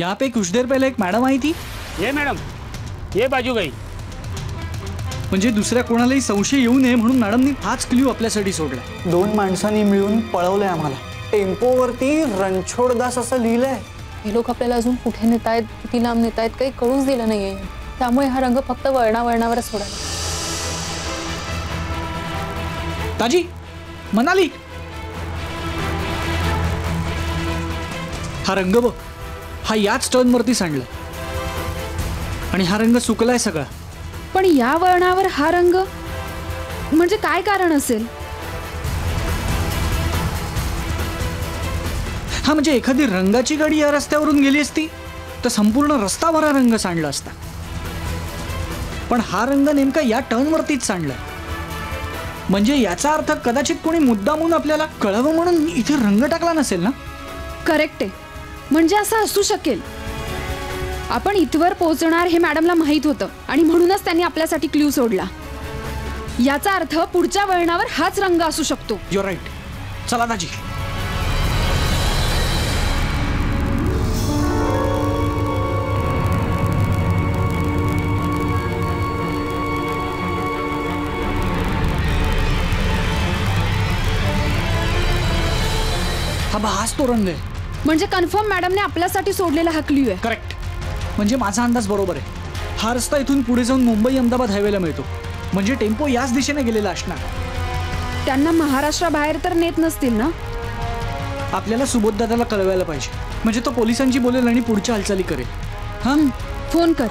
यहाँ पे कुछ देर पहले एक मैडम आई थी। ये मैडम, ये बाजू गई। म्हणजे दुसऱ्या कोणालाही संशय येऊ नये म्हणून मॅडमनी हाच क्ल्यू आपल्यासाठी सोडला। 2 माणसांनी मिळून पळवलंय आम्हाला। टेम्पोवरती रणछोडदास असं लिहिलंय। हे लोक आपल्याला अजून कुठे नेतायत, किती लांब नेतायत काही कळूच दिलं नाहीये। त्यामुळे हा रंग फक्त वळणावळणावरच सोडायला। ताजी, मनाली, हा रंग बघ, हा याच टर्नवरती सांडला आणि हा रंग सुकलाय सगळा। पण या वळणावर हा रंग म्हणजे काय कारण असेल? हा म्हणजे एखादी रंगाची गाडी या रस्त्यावरून गेली असती तर संपूर्ण रस्ता भरा रंग सांडला असता, पण हा रंग नेमका या टर्नवरतीच सांडलाय। म्हणजे याचा अर्थ कदाचित कोणी मुद्दामून आपल्याला कळावं म्हणून इथे रंग टाकला नसेल ना? करेक्ट आहे, म्हणजे असं असू शकेल। आपण इथवर पोहोचणार हे मॅडमला माहित होतं आणि म्हणूनच त्यांनी आपल्यासाठी क्ल्यू सोडला। याचा अर्थ पुढच्या वळणावर हाच रंग असू शकतो। युअर राईट, चला दाजी। हा हाच तो रंग आहे। म्हणजे कन्फर्म मॅडमने आपल्यासाठी सोडलेला हा क्ल्यू आहे। करेक्ट, म्हणजे माझा अंदाज बरोबर आहे। हा रस्ता इथून पुढे जाऊन मुंबई अहमदाबाद हायवेला मिळतो, म्हणजे टेम्पो याच दिशेने गेलेला असणार। त्यांना महाराष्ट्राबाहेर तर नेत नसतील ना? आपल्याला सुबोध दादाला कळवायला पाहिजे, म्हणजे तो पोलिसांची बोलेल आणि पुढच्या हालचाली करेल। हां, फोन कर।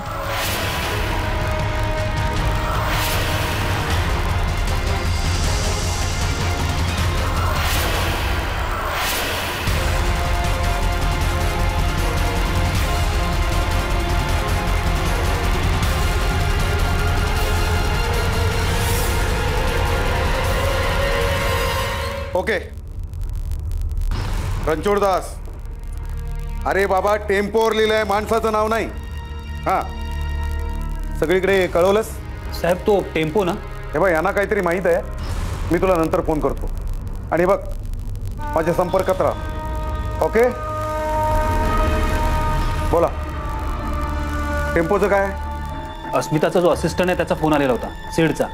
ओके, रणछोडदास। अरे बाबा, टेम्पोवर लिहिलंय, माणसाचं नाव नाही। हां, सगळीकडे कळवलंस? साहेब, तो टेम्पो ना? हे बघ, यांना काहीतरी माहीत आहे। मी तुला नंतर फोन करतो आणि बघ माझ्या संपर्कात राहा। ओके, बोला। टेम्पोचं काय? अस्मिताचा जो असिस्टंट आहे त्याचा फोन आलेला होता सीडचा,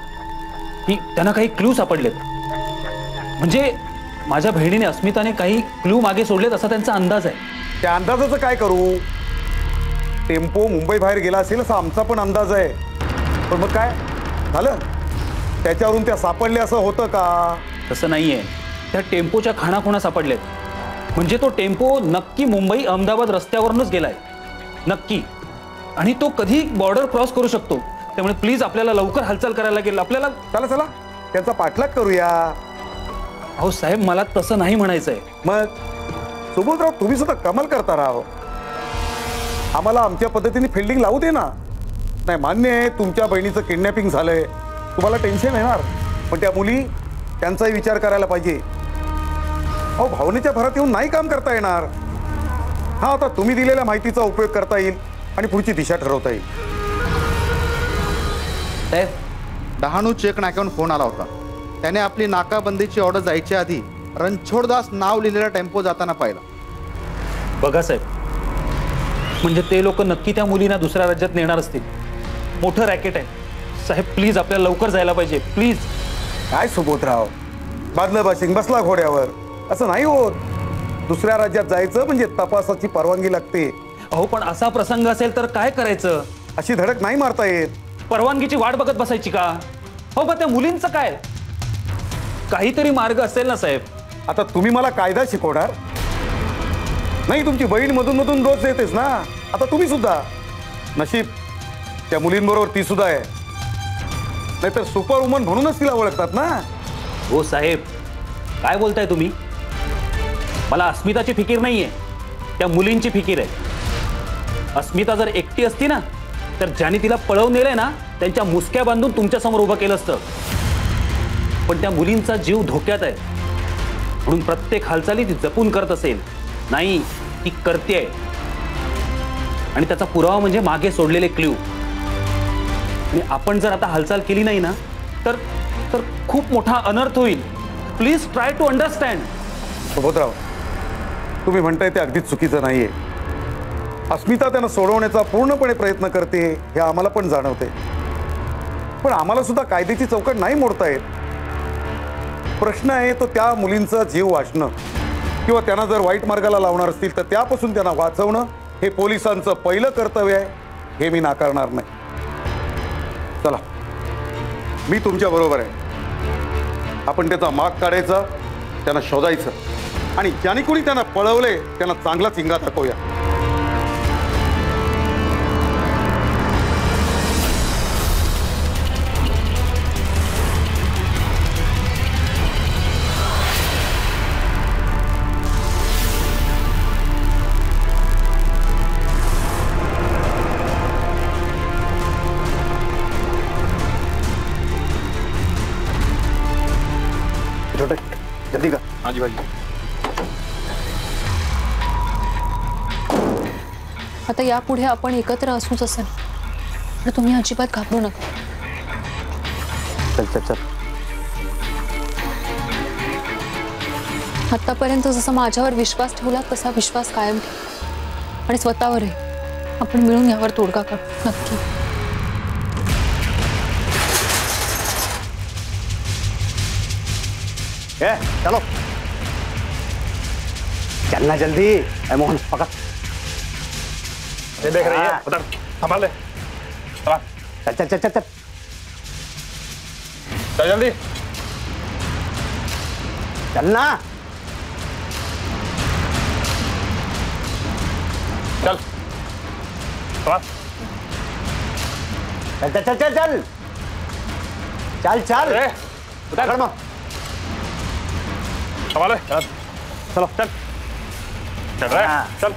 की त्यांना काही क्लू सापडलेत। म्हणजे माझ्या बहिणीने अस्मिताने काही क्लू मागे सोडलेत असा त्यांचा अंदाज आहे। त्या अंदाजाचं काय करू? टेम्पो मुंबई बाहेर गेला असेल असा आमचा पण अंदाज आहे, पण मग काय झालं? त्याच्यावरून त्या सापडले असं होतं का? तसं नाहीये, त्या टेम्पोच्या खाणाखुणा सापडलेत। म्हणजे तो टेम्पो नक्की मुंबई अहमदाबाद रस्त्यावरूनच गेलाय, नक्की। आणि तो कधी बॉर्डर क्रॉस करू शकतो, त्यामुळे प्लीज आपल्याला लवकर हालचाल करायला लागेल। आपल्याला चला चला त्यांचा पाठलाग करूया। अहो साहेब, मला तसं नाही म्हणायचंय। मग सुबोधराव, तुम्ही सुद्धा कमाल करता राव। आम्हाला आमच्या पद्धतीने फिल्डिंग लावू दे ना। नाही, मान्य आहे तुमच्या बहिणीचं किडनॅपिंग झालंय, तुम्हाला टेन्शन येणार, पण त्या मुली त्यांचाही विचार करायला पाहिजे। अहो, भावनेच्या भरात येऊन नाही काम करता येणार। हा, आता तुम्ही दिलेल्या माहितीचा उपयोग करता येईल आणि पुढची दिशा ठरवता येईल। साहेब, डहाणू चेक नाक्यावरून फोन आला होता। त्याने आपली नाकाबंदीची ऑर्डर जायच्या आधी रणछोडदास नाव लिहिलेला टेम्पो जाताना पाहिला। बघा साहेब, म्हणजे ते लोक नक्की त्या मुलींना दुसऱ्या राज्यात नेणार असतील। मोठं रॅकेट आहे साहेब, प्लीज आपल्याला लवकर जायला पाहिजे, प्लीज। काय सुबोधराव, बादलं बाशिंग बसला घोड्यावर, असं नाही होत। दुसऱ्या राज्यात जायचं म्हणजे तपासाची परवानगी लागते। अहो, पण असा प्रसंग असेल तर काय करायचं? अशी धडक नाही मारता येत। परवानगीची वाट बघत बसायची का? हो, पण त्या मुलींचं काय? काहीतरी मार्ग असेल ना साहेब। आता तुम्ही मला कायदा शिकवणार नाही? तुमची बहीण मधून मधून रोज येतेच ना, आता तुम्ही सुद्धा। नशीब त्या मुलींबरोबर ती सुद्धा आहे, नाहीतर सुपर वुमन म्हणूनच तिला ओळखतात ना। हो साहेब, काय बोलताय तुम्ही? मला अस्मिताची फिकीर नाहीये, त्या मुलींची फिकीर आहे। अस्मिता जर एकटी असती ना, तर ज्याने तिला पळवून नेलंय ना, त्यांच्या मुसक्या बांधून तुमच्या समोर उभं केलं असतं। पण त्या मुलींचा जीव धोक्यात आहे, म्हणून प्रत्येक हालचाली ती जपून करत असेल। नाही, ती करते, आणि त्याचा पुरावा म्हणजे मागे सोडलेले क्ल्यू। आणि आपण जर आता हालचाल केली नाही ना, तर खूप मोठा अनर्थ होईल। Please try to understand. सुबोधराव, तुम्ही म्हणताय ते अगदीच चुकीचं नाहीये। अस्मिता त्यांना सोडवण्याचा पूर्णपणे प्रयत्न करते हे आम्हाला पण जाणवते, पण आम्हाला सुद्धा कायद्याची चौकट नाही मोडता येत. प्रश्न आहे तो त्या मुलींचा जीव वाचणं किंवा त्यांना जर वाईट मार्गाला लावणार असतील तर त्यापासून त्यांना वाचवणं हे पोलिसांचं पहिलं कर्तव्य आहे, हे मी नाकारणार नाही. चला, मी तुमच्या बरोबर आहे. आपण त्याचा माग काढायचा, त्यांना शोधायचं आणि ज्याने कोणी त्यांना पळवले त्यांना चांगला चिंगा दाखवूया. जल्दी का. हाँ जी भाई. आता यापुढे आपण एकत्र असूच असेल, पण तुम्ही अजिबात घाबरू नका. चल चल चल. आतापर्यंत जसा माझ्यावर विश्वास ठेवला तसा विश्वास कायम ठेवा आणि स्वतःवरही. आपण मिळून यावर तोडगा काढू नक्की. चलो चलना जल्दी. मोहन पकड़. ये देख रही है, उधर संभाल ले. चल चल चल चल चल चल जल्दी. चलना. चल चल चल चल चल चल चल चल. उधर खड़ा. संभाले. चलो चल चल रहे. चल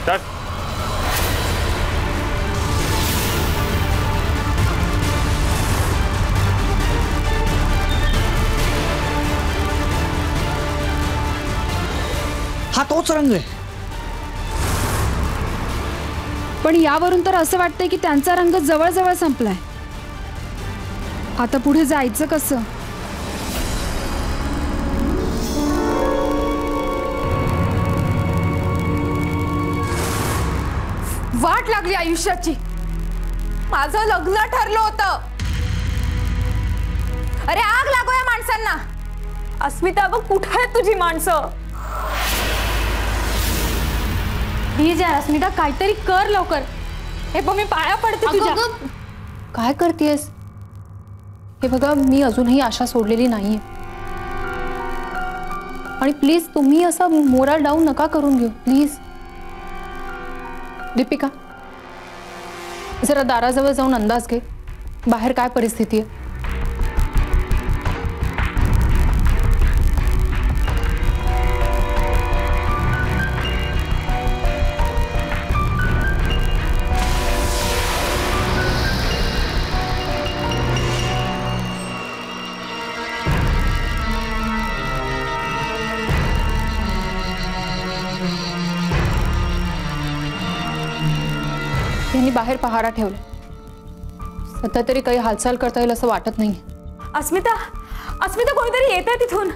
चल. हा तोच रंग आहे. पण यावरून तर असं वाटतंय की त्यांचा रंग जवळजवळ संपलाय. आता पुढे जायचं कसं? वाट लागली आयुष्याची. माझं लग्न ठरलं होतं. अरे आग लागो या माणसांना. अस्मिता बघ कुठे आहेत तुझी माणसं. प्लीज यार अस्मिता काहीतरी कर लवकर. हे बघ मी पाया पडते तुझ्या. काय करतेस? हे बघा मी अजूनही आशा सोडलेली नाहीये आणि प्लीज तुम्ही असा मोराल डाऊन नका करून घेऊ प्लीज. दीपिका जरा दाराजवळ जाऊन अंदाज घे बाहेर काय परिस्थिती आहे. यांनी बाहेर पहारा ठेवला. सध्या तरी काही हालचाल करता येईल असं वाटत नाही. अस्मिता अस्मिता कोणीतरी येत आहे तिथून.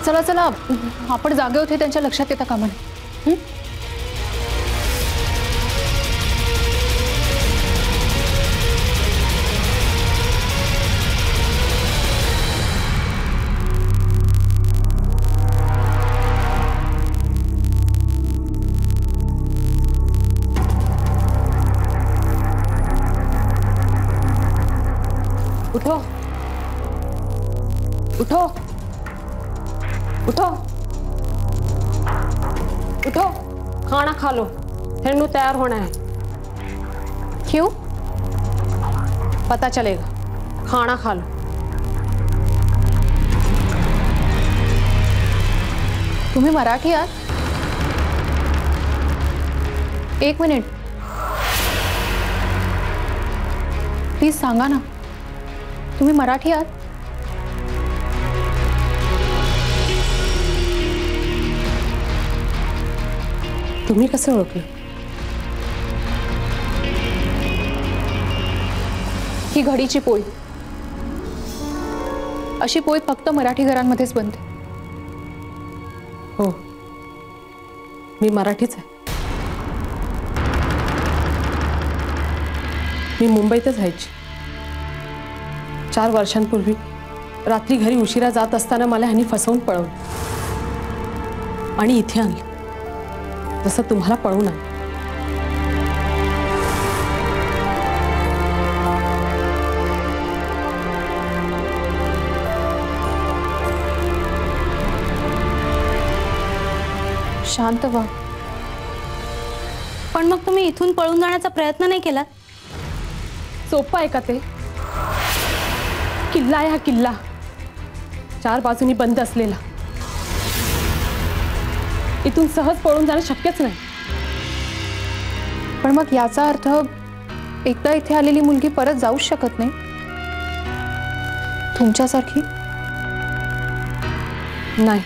चला चला आपण जागे होते त्यांच्या लक्षात येता कामा नये. उठो उठो उठो उठो. खाना खा लो. फिर नू तैयार होना है. क्यों? पता चलेगा. खाना खा लो. तुम्ही मराठी आहात? एक मिनिट प्लीज सांगा ना तुम्ही मराठी आहात? तुम्ही कसं ओळखलं? ही घडीची पोळी. अशी पोळी फक्त मराठी घरांमध्येच बनते. मी मराठीच आहे. मी मुंबईतच राहायची. 4 वर्षांपूर्वी रात्री घरी उशिरा जात असताना मला ह्यांनी फसवून पळवलं आणि इथे आणलं, जसं तुम्हाला पळवून आणलं. शांत व्हा. पण मग तुम्ही इथून पळून जाण्याचा प्रयत्न नाही केला? सोपं आहे का ते? किल्ला आहे हा किल्ला, 4 बाजूनी बंद असलेला. इथून सहज पळून जाणं शक्यच नाही. पण मग याचा अर्थ एकदा इथे आलेली मुलगी परत जाऊच शकत नाही तुमच्यासारखी? नाही.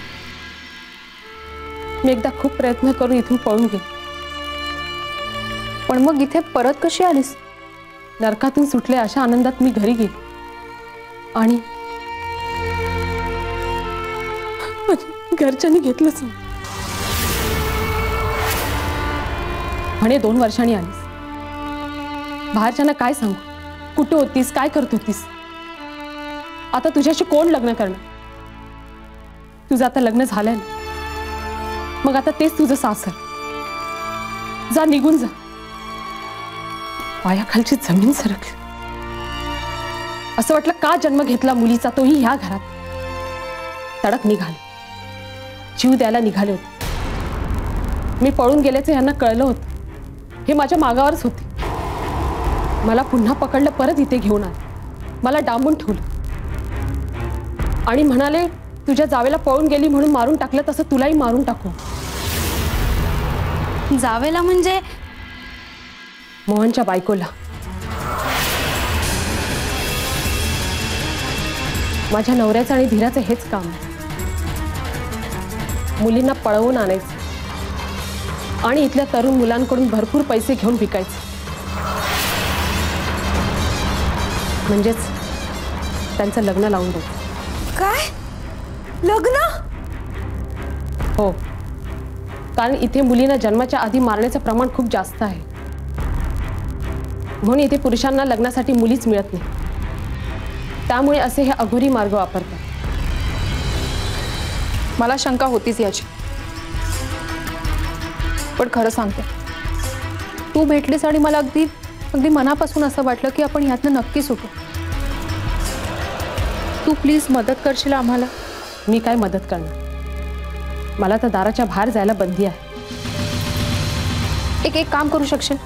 मी एकदा खूप प्रयत्न करून इथून पळून गेले. पण मग इथे परत कशी आलीस? नरकातून सुटले अशा आनंदात मी घरी गेले आणि घरच्यांनी घेतलंच नाही. म्हणे 2 वर्षांनी आलीस. बाहेरच्यांना काय सांगू? कुठे होतीस, काय करत होतीस? आता तुझ्याशी कोण लग्न करणार? तुझं आता लग्न झालंय ना, मग आता तेच तुझं सासर. जा, निघून जा. पायाखालची जमीन सरकली. असं वाटलं का जन्म घेतला मुलीचा, तोही ह्या घरात. तडक निघाले, जीव द्यायला निघाले होते. मी पळून गेल्याचं यांना कळलं होतं. हे माझ्या मागावरच होते. मला पुन्हा पकडलं, परत इथे घेऊन आले. मला डांबून ठेवलं आणि म्हणाले तुझ्या जावेला पळून गेली म्हणून मारून टाकलं, तसं तुलाही मारून टाकू. जावेला म्हणजे? मोहनच्या बायकोला. माझ्या नवऱ्याचं आणि धीराचं हेच काम आहे. मुलींना पळवून आणायचं आणि इथल्या तरुण मुलांकडून भरपूर पैसे घेऊन विकायचे, म्हणजेच त्यांचं लग्न लावून द्यायचं. काय? लग्न? हो, कारण इथे मुलींना जन्माच्या आधी मारण्याचं प्रमाण खूप जास्त आहे. म्हणून इथे पुरुषांना लग्नासाठी मुलीच मिळत नाही. त्यामुळे असे हे अघोरी मार्ग वापरतात. मला शंका होतीच याची, पण खरं सांगते, तू भेटलीस आणि मला अगदी अगदी मनापासून असं वाटलं की आपण ह्यातनं नक्की सुटू. तू प्लीज मदत करशील आम्हाला? मी काय मदत करणार? मला तर दाराच्या बाहेर जायला बंदी आहे. एक काम करू शकशील?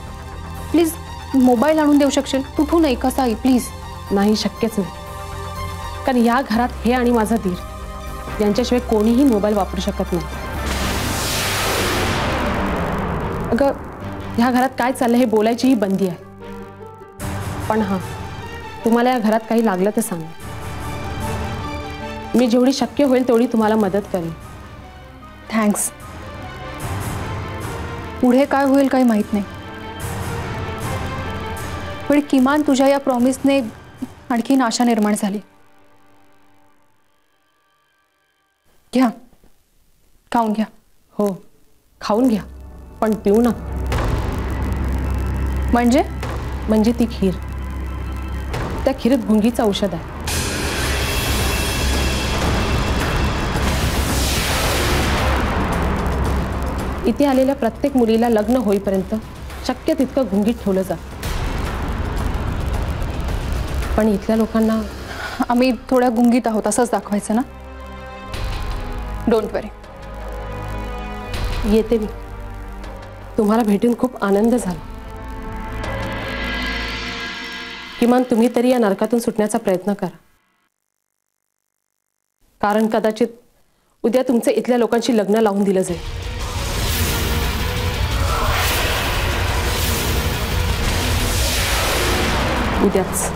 प्लीज मोबाईल आणून देऊ शकशील? कुठून नाही, कसाही, प्लीज. नाही, शक्यच नाही. कारण या घरात हे आणि माझा धीर यांच्याशिवाय कोणीही मोबाईल वापरू शकत नाही. अगं, ह्या घरात काय चाललंय हे बोलायचीही बंदी आहे. पण हां, तुम्हाला या घरात काही लागलं तर सांगा. मी जेवढी शक्य होईल तेवढी तुम्हाला मदत करेन. थँक्स. पुढे काय होईल काही माहित नाही, पण किमान तुझ्या या प्रॉमिसने आणखीन आशा निर्माण झाली. घ्या, खाऊन घ्या. हो, खाऊन घ्या, पण पिऊ ना. म्हणजे ती खीर. त्या खीरीत गुंगीचं औषध आहे. इथे आलेल्या प्रत्येक मुलीला लग्न होईपर्यंत शक्य तितकं गुंगीत ठेवलं जातं. पण इथल्या लोकांना आम्ही थोड्या गुंगीत आहोत असंच दाखवायचं ना. डोंट वरी. येते मी. तुम्हाला भेटून खूप आनंद झाला. किमान तुम्ही तरी या नरकातून सुटण्याचा प्रयत्न करा. कारण कदाचित उद्या तुमचं इथल्या लोकांशी लग्न लावून दिलं जाईल. उद्याच.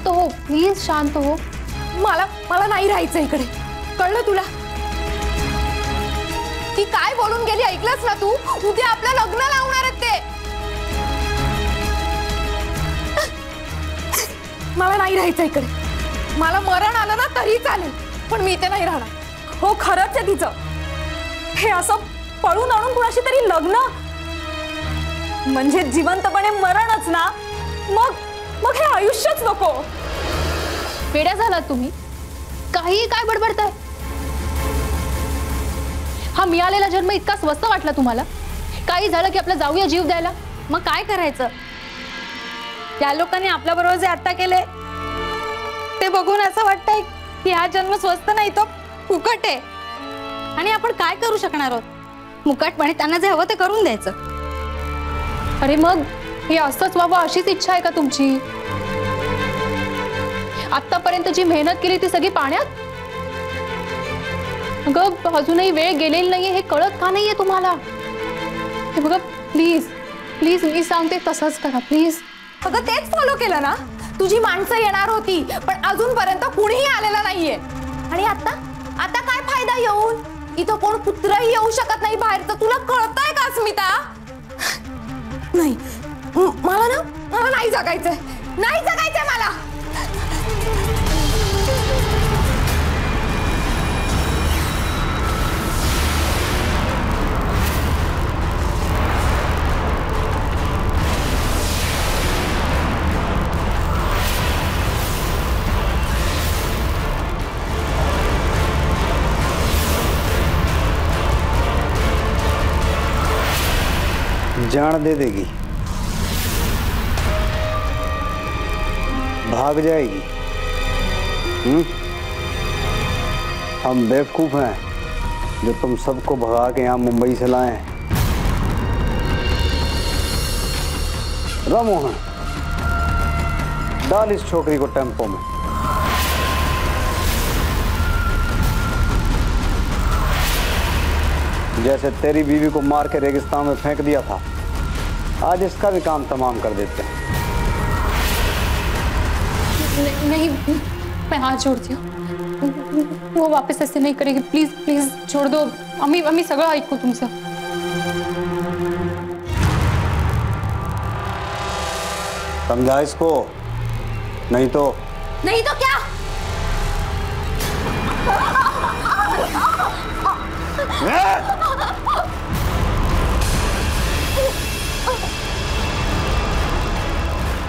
शांत हो प्लीज, शांत हो. मला नाही राहायचं इकडे, कळलं तुला? ती काय बोलून गेली ऐकलंस ना तू? उद्या आपलं लग्न लावणार आहेत ते. मला नाही राहायचं इकडे. मला मरण आलं ना तरी चालेल, पण मी इथे नाही राहणार. हो खरंच आहे तिचं. हे असं पळून आणून कुणाशी तरी लग्न म्हणजे जिवंतपणे मरणच ना. मग हे आयुष्यच नको. वेड्या झालात तुम्ही. काही काय बडबडताय? हा मिळालेला जन्म इतका स्वस्त वाटला तुम्हाला? काही झालं की आपलं जाऊया जीव द्यायला. मग काय करायचं? त्या लोकांनी आपल्या बरोबर जे आता केले ते बघून असं वाटतंय की हा जन्म स्वस्त नाही, तो फुकट आहे. आणि आपण काय करू शकणार आहोत? मुकाटपणे त्यांना जे हवं ते करून द्यायचं. अरे मग हे असंच व्हावं अशीच इच्छा आहे का तुमची? आतापर्यंत जी मेहनत केली ती सगळी पाण्यात? अगं अजूनही वेळ गेलेली नाहीये हे कळत का नाहीये तुम्हाला? हे बघा प्लीज प्लीज, मी सांगते तसंच करा प्लीज. अगं तेच फॉलो केलं ना. तुझी माणसं येणार होती पण अजूनपर्यंत कुणीही आलेलं नाहीये. आणि आता काय फायदा येऊन? इथं कोण पुत्रही येऊ शकत नाही बाहेरचं. तुला कळतंय का अस्मिता? नाही मला नाही जगायचंय, नाही जगायचंय मला. जान दे देगी, भाग जाएगी. हम बेवकूफ हैं जो तुम सबको भगा के यहाँ मुंबई से लाए हैं. राममोहन, डाल इस छोकरी को टेम्पो में. जैसे तेरी बीवी को मार के रेगिस्तान में फेंक दिया था, आज इसका भी काम तमाम कर देते हैं. नहीं, मैं हाथ जोड़ती हूँ. वो वापस ऐसे नहीं करेगी. प्लीज प्लीज छोड़ दो. आम्ही सगळं ऐकू तुमचं. समझा इसको, नहीं तो क्या?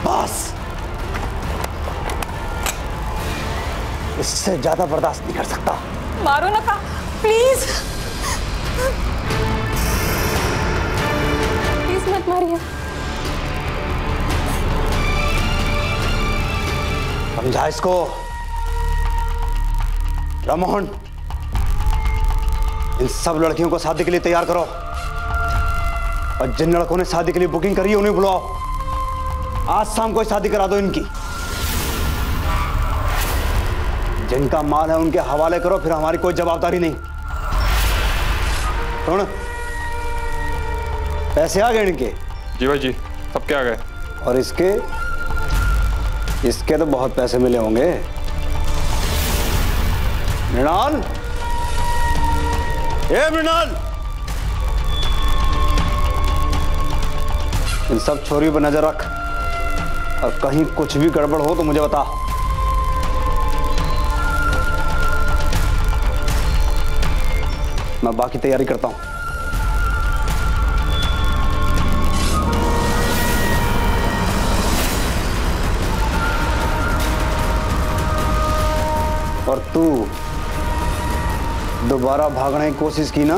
बस, इससे ज्यादा बर्दाश्त नहीं कर सकता. मारो नका प्लीज. प्लीज मत मारिए. समझा इसको. राममोहन, इन सब लड़कियों को शादी के लिए तैयार करो और जिन लड़कों ने शादी के लिए बुकिंग करी है उन्हें बुलाओ. आज शाम को शादी करा दो इनकी. जिनका माल है उनके हवाले करो, फिर हमारी कोई जवाबदारी नहीं. सुन, पैसे आ गए इनके? जी भाई जी, सबके आ गए. और इसके तो बहुत पैसे मिले होंगे. मृणाल, ए मृणाल, इन सब छोरियों पर नजर रख और कहीं कुछ भी गड़बड़ हो तो मुझे बता. मैं बाकी तैयारी करता हूं. और तू दोबारा भागने की कोशिश की ना